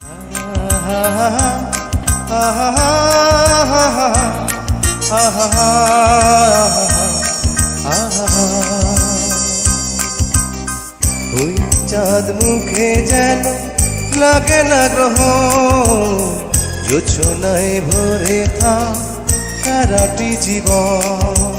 ওই চাঁদ মুখে যেন লাগে না গ্রহ, জোছনায় ভরে থাক সারাটি জীবন।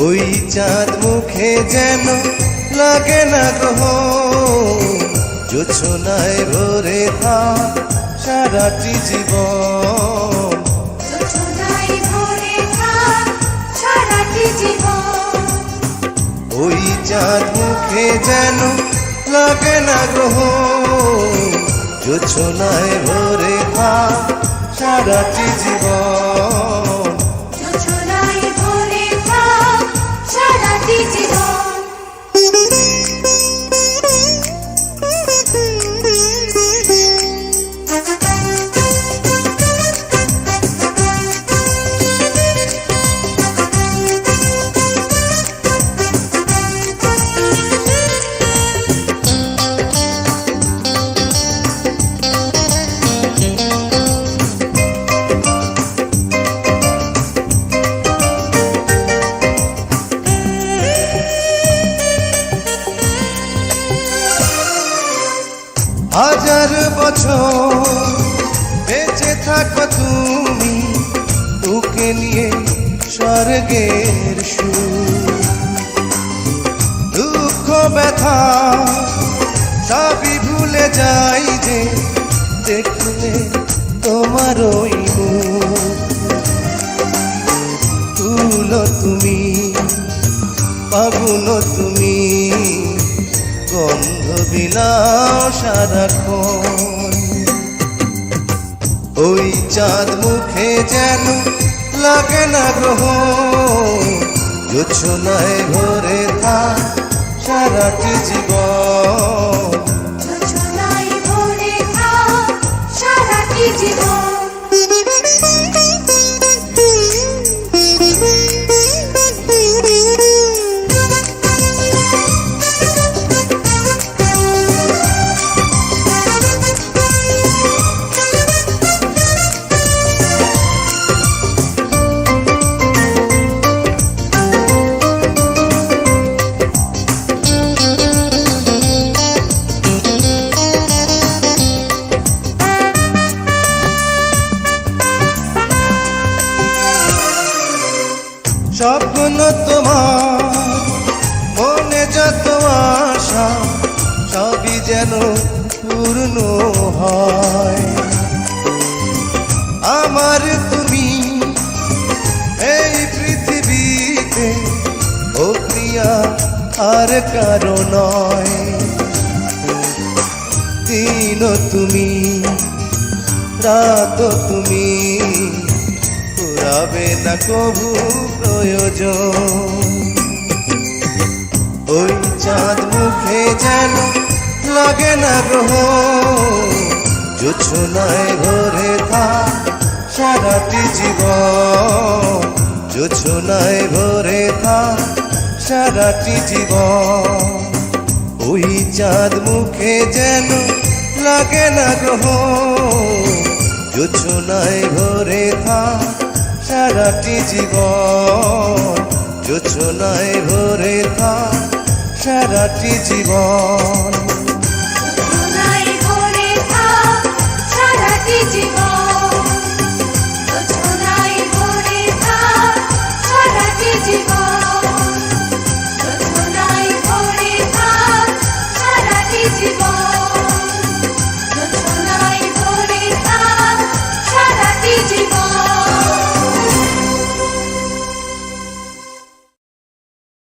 ওই চাঁদ মুখে যেন লাগে না গ্রহ, জোছনায় ভরে থাক সারাটি জীবন। ওই চাঁদ মুখে যেন লাগে না গ্রহ, জোছনায় ভরে থাক সারাটি জীবন। হাজার বছর বেঁচে থাকো তুমি, তোকে নিয়ে স্বর্গের সুর। দুঃখ ব্যথা সবই ভুলে যাই যে দেখলে তোমার ওই মুখ। তুলো তুমি, পাগুলো তুমি, গন্ধ বিলাও সারাক্ষণ। ওই চাঁদ মুখে যেন লাগে না গ্রহ, জোছনায় ভরে থাক সারাটি জীবন। স্বপ্ন তোমার মনে যত আশা, সবই যেন পূর্ণ হয়। আমার তুমি এই পৃথিবীতে, ও প্রিয়া আর কারো নয়। দিন তুমি, রাত তুমি, ফুরাবে না কবু প্রয়োজন। ওই চাঁদ মুখে যেন লাগে না গ্রহ, জোছনায় ভরে থাক সারাটি জীবন। জোছনায় ভরে থাক সারাটি জীবন। ওই চাঁদ মুখে যেন লাগে না গ্রহ, জোছনায় ভরে থাক সারাটি জীবন। জোছনায় ভরে থাক সারাটি জীবন।